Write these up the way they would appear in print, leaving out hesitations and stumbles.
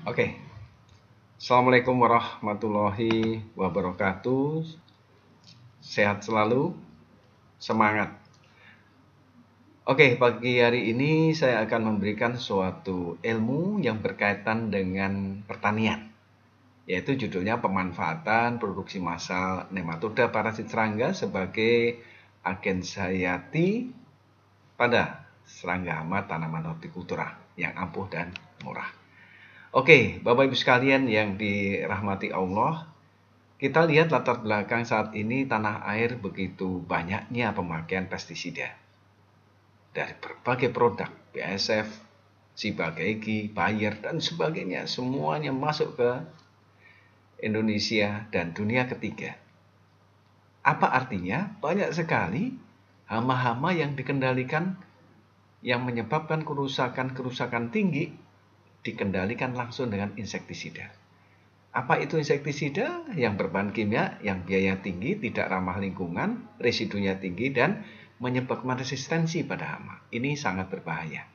Oke, Assalamualaikum warahmatullahi wabarakatuh. Sehat selalu, semangat. Oke, pagi hari ini saya akan memberikan suatu ilmu yang berkaitan dengan pertanian, yaitu judulnya pemanfaatan produksi massal nematoda parasit serangga sebagai agen hayati pada serangga hama tanaman hortikultura yang ampuh dan murah. Oke, Bapak Ibu sekalian yang dirahmati Allah, kita lihat latar belakang saat ini tanah air begitu banyaknya pemakaian pestisida. Dari berbagai produk, BASF, Ciba-Geigy, Bayer, dan sebagainya, semuanya masuk ke Indonesia dan dunia ketiga. Apa artinya? Banyak sekali hama-hama yang dikendalikan yang menyebabkan kerusakan-kerusakan tinggi dikendalikan langsung dengan insektisida. Apa itu insektisida? Yang berbahan kimia, yang biaya tinggi, tidak ramah lingkungan, residunya tinggi, dan menyebabkan resistensi pada hama. Ini sangat berbahaya,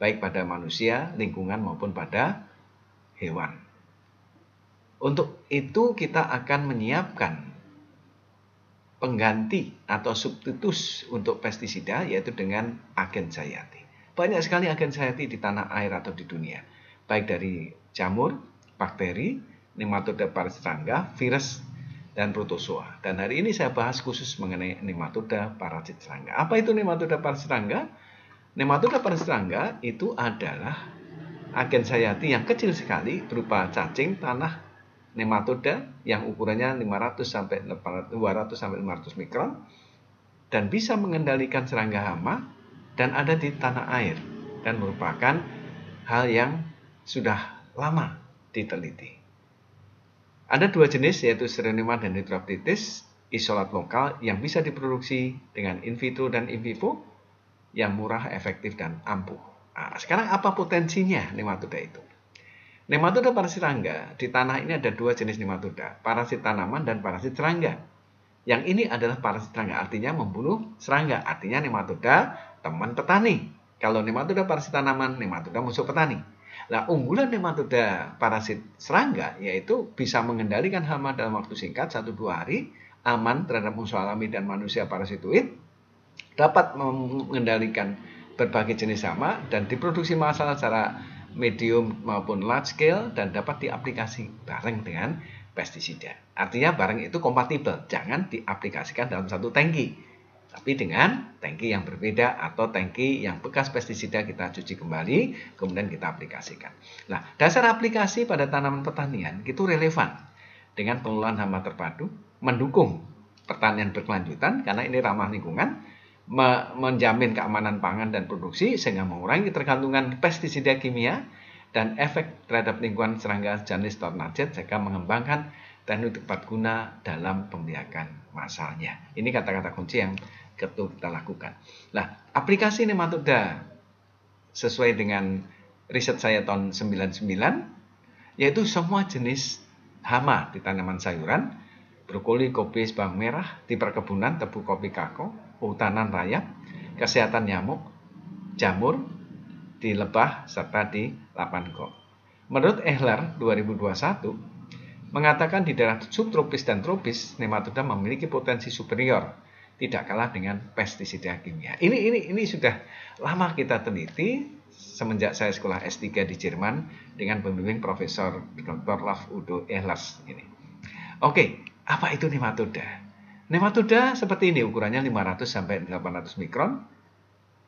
baik pada manusia, lingkungan, maupun pada hewan. Untuk itu kita akan menyiapkan pengganti atau substitusi untuk pestisida, yaitu dengan agen hayati. Banyak sekali agen hayati di tanah air atau di dunia, baik dari jamur, bakteri, nematoda parasit serangga, virus, dan protozoa. Dan hari ini saya bahas khusus mengenai nematoda parasit serangga. Apa itu nematoda parasit serangga? Nematoda parasit serangga itu adalah agen hayati yang kecil sekali berupa cacing tanah nematoda yang ukurannya 500 sampai 200 sampai 500 mikron dan bisa mengendalikan serangga hama dan ada di tanah air dan merupakan hal yang sudah lama diteliti. Ada dua jenis, yaitu Sclerotinia dan Hydrophthis, isolat lokal yang bisa diproduksi dengan in vitro dan in vivo, yang murah, efektif, dan ampuh. Nah, sekarang apa potensinya nematoda itu? Nematoda parasit serangga, di tanah ini ada dua jenis nematoda, parasit tanaman dan parasit serangga. Yang ini adalah parasit serangga, artinya membunuh serangga, artinya nematoda teman petani. Kalau nematoda parasit tanaman, nematoda musuh petani. Nah, unggulan nematoda parasit serangga yaitu bisa mengendalikan hama dalam waktu singkat 1-2 hari, aman terhadap musuh alami dan manusia parasitoid, dapat mengendalikan berbagai jenis hama dan diproduksi massal secara medium maupun large scale dan dapat diaplikasi bareng dengan pestisida. Artinya barang itu kompatibel, jangan diaplikasikan dalam satu tangki, tapi dengan tangki yang berbeda atau tangki yang bekas pestisida kita cuci kembali, kemudian kita aplikasikan. Nah, dasar aplikasi pada tanaman pertanian itu relevan dengan pengelolaan hama terpadu, mendukung pertanian berkelanjutan karena ini ramah lingkungan, menjamin keamanan pangan dan produksi sehingga mengurangi ketergantungan pestisida kimia dan efek terhadap lingkungan serangga jenis Tornassus sehingga mengembangkan teknik tepat guna dalam pembiakan massalnya. Ini kata-kata kunci yang kita lakukan. Nah, aplikasi nematoda sesuai dengan riset saya tahun 99 yaitu semua jenis hama di tanaman sayuran, brokoli, kopi, bawang merah, di perkebunan, tebu, kopi, kakao, kehutanan rayap, kesehatan nyamuk, jamur, di lebah, serta di lapan golf. Menurut Ehler 2021 mengatakan di daerah subtropis dan tropis nematoda memiliki potensi superior, tidak kalah dengan pestisida kimia. Ini sudah lama kita teliti semenjak saya sekolah S3 di Jerman dengan pembimbing Profesor Dr. Laf Udo Ehlers ini. Oke, apa itu nematoda? Nematoda seperti ini, ukurannya 500 sampai 800 mikron.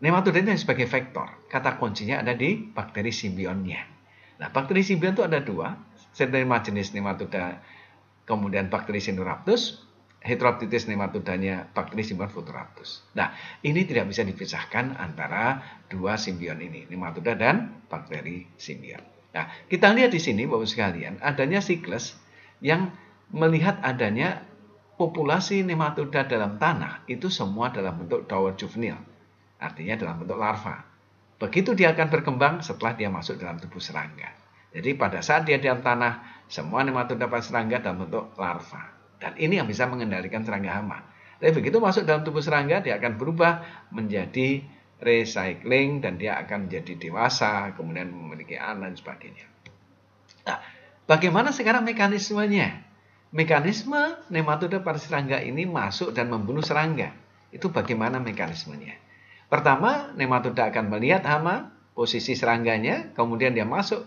Nematoda ini sebagai vektor. Kata kuncinya ada di bakteri simbionnya. Nah, bakteri simbion itu ada dua, jenis nematoda, kemudian bakteri Sinorhabdus, Hydrophthis nematodanya bakteri simbion Photorhabdus. Nah, ini tidak bisa dipisahkan antara dua simbion ini, nematoda dan bakteri simbion. Nah, kita lihat di sini Bapak sekalian, adanya siklus yang melihat adanya populasi nematoda dalam tanah itu semua dalam bentuk daur juvenil, artinya dalam bentuk larva. Begitu dia akan berkembang setelah dia masuk dalam tubuh serangga. Jadi pada saat dia di dalam tanah, semua nematoda parasit serangga dalam bentuk larva. Dan ini yang bisa mengendalikan serangga hama. Tapi begitu masuk dalam tubuh serangga, dia akan berubah menjadi recycling dan dia akan menjadi dewasa, kemudian memiliki anak dan sebagainya. Nah, bagaimana sekarang mekanismenya? Mekanisme nematoda paraserangga ini masuk dan membunuh serangga. Itu bagaimana mekanismenya? Pertama, nematoda akan melihat hama, posisi serangganya, kemudian dia masuk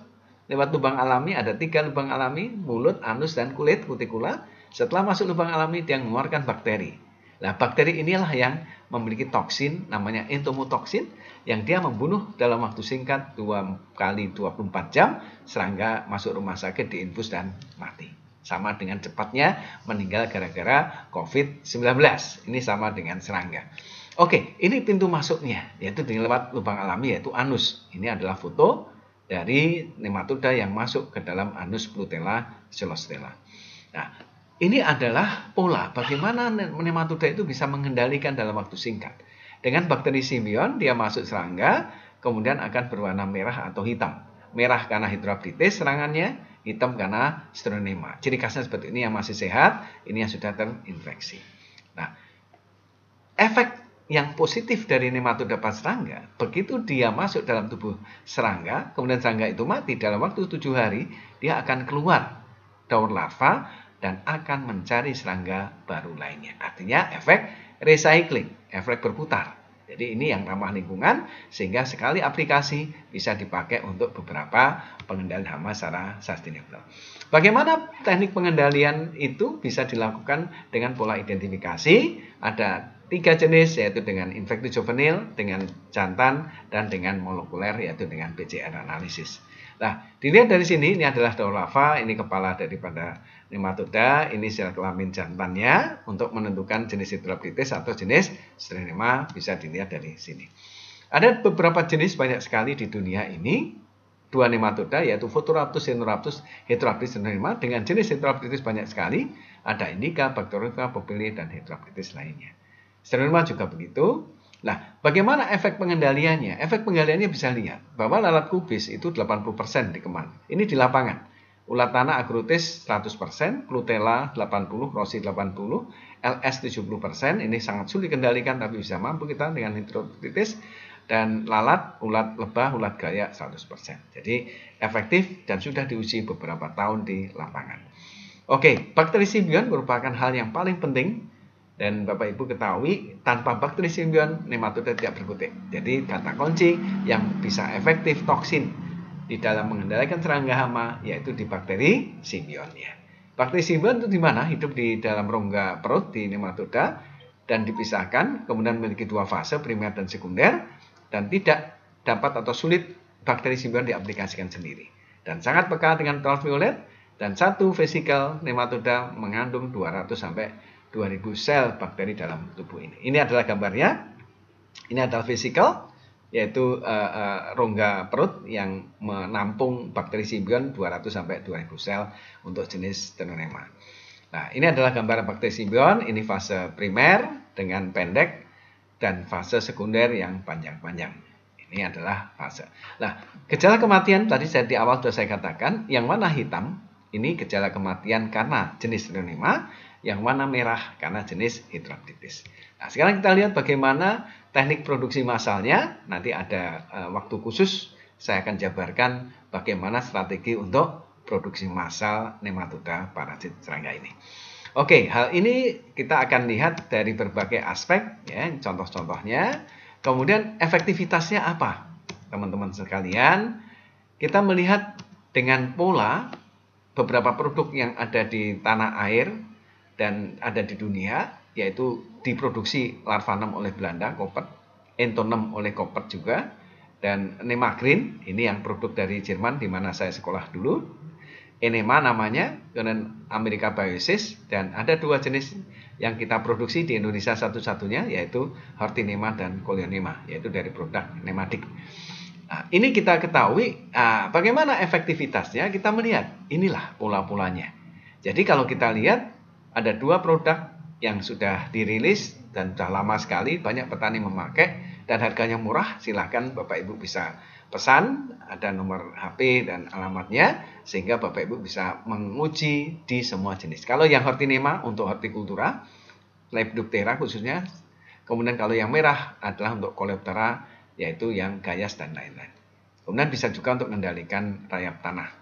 lewat lubang alami, ada 3 lubang alami, mulut, anus, dan kulit, kutikula. Setelah masuk lubang alami, dia mengeluarkan bakteri. Nah, bakteri inilah yang memiliki toksin, namanya entomotoksin, yang dia membunuh dalam waktu singkat 2 kali 24 jam, serangga masuk rumah sakit, diinfus, dan mati. Sama dengan cepatnya meninggal gara-gara COVID-19. Ini sama dengan serangga. Oke, ini pintu masuknya, yaitu dengan lewat lubang alami, yaitu anus. Ini adalah foto dari nematoda yang masuk ke dalam anus Plutella celostella. Nah, ini adalah pola bagaimana nematoda itu bisa mengendalikan dalam waktu singkat. Dengan bakteri simbion, dia masuk serangga, kemudian akan berwarna merah atau hitam. Merah karena hidroaptitis serangannya, hitam karena stronema. Ciri khasnya seperti ini, yang masih sehat, ini yang sudah terinfeksi. Nah, efek yang positif dari nematoda serangga, begitu dia masuk dalam tubuh serangga, kemudian serangga itu mati dalam waktu 7 hari, dia akan keluar daur larva dan akan mencari serangga baru lainnya. Artinya efek recycling, efek berputar. Jadi ini yang ramah lingkungan, sehingga sekali aplikasi bisa dipakai untuk beberapa pengendalian hama secara sustainable. Bagaimana teknik pengendalian itu bisa dilakukan dengan pola identifikasi? Ada 3 jenis, yaitu dengan infektif juvenil, dengan jantan, dan dengan molekuler, yaitu dengan PCR analisis. Nah, dilihat dari sini, ini adalah daur larva, ini kepala daripada nematoda, ini sel kelamin jantannya, untuk menentukan jenis hidroaptitis atau jenis stronema bisa dilihat dari sini. Ada beberapa jenis banyak sekali di dunia ini, 2 nematoda, yaitu Photorhabdus, Caenorhabdus, Heterorhabdus, stronema, dengan jenis hidroaptitis banyak sekali, ada Indica, Bacteroica, Popili, dan hidroaptitis lainnya. Stronema juga begitu. Nah, bagaimana efek pengendaliannya? Efek pengendaliannya bisa lihat bahwa lalat kubis itu 80% di Kemang. Ini di lapangan. Ulat tanah Agrutis 100%, Plutella 80%, Rossi 80%, LS 70%. Ini sangat sulit dikendalikan tapi bisa mampu kita dengan hidroaptitis. Dan lalat, ulat lebah, ulat gaya 100%. Jadi efektif dan sudah diuji beberapa tahun di lapangan. Oke, bakteri simbion merupakan hal yang paling penting. Dan Bapak Ibu ketahui, tanpa bakteri simbion, nematoda tidak berkutik. Jadi kata kunci yang bisa efektif toksin di dalam mengendalikan serangga hama, yaitu di bakteri simbionnya. Bakteri simbion itu di mana? Hidup di dalam rongga perut di nematoda dan dipisahkan, kemudian memiliki 2 fase, primer dan sekunder, dan tidak dapat atau sulit bakteri simbion diaplikasikan sendiri. Dan sangat peka dengan ultraviolet, dan satu vesikel nematoda mengandung 200 sampai 2000 sel bakteri dalam tubuh ini. Ini adalah gambarnya. Ini adalah vesikel, yaitu rongga perut yang menampung bakteri simbion 200 sampai 2000 sel untuk jenis Stronema. Nah, ini adalah gambar bakteri simbion. Ini fase primer dengan pendek dan fase sekunder yang panjang-panjang. Ini adalah fase. Nah, gejala kematian tadi di awal sudah saya katakan, yang warna hitam ini gejala kematian karena jenis Stronema, yang warna merah karena jenis hidroaptitis. Nah, sekarang kita lihat bagaimana teknik produksi massalnya. Nanti ada waktu khusus saya akan jabarkan bagaimana strategi untuk produksi massal nematoda parasit serangga ini. Oke, hal ini kita akan lihat dari berbagai aspek, ya, contoh-contohnya. Kemudian efektivitasnya apa? Teman-teman sekalian, kita melihat dengan pola beberapa produk yang ada di tanah air dan ada di dunia, yaitu diproduksi larva 6 oleh Belanda, Koppert, Ento 6 oleh Koppert juga, dan Nemagrin, ini yang produk dari Jerman di mana saya sekolah dulu, Enema namanya, kemudian Amerika Biosis, dan ada 2 jenis yang kita produksi di Indonesia satu-satunya, yaitu Hortinema dan Colionema, yaitu dari produk Nematic. Nah, ini kita ketahui, bagaimana efektivitasnya, kita melihat, inilah pola-polanya. Jadi kalau kita lihat, ada 2 produk yang sudah dirilis dan sudah lama sekali, banyak petani memakai dan harganya murah. Silahkan Bapak Ibu bisa pesan, ada nomor HP dan alamatnya, sehingga Bapak Ibu bisa menguji di semua jenis. Kalau yang Hortinema untuk hortikultura, Lepidoptera khususnya, kemudian kalau yang merah adalah untuk Coleoptera, yaitu yang Gayas dan lain-lain. Kemudian bisa juga untuk mengendalikan rayap tanah.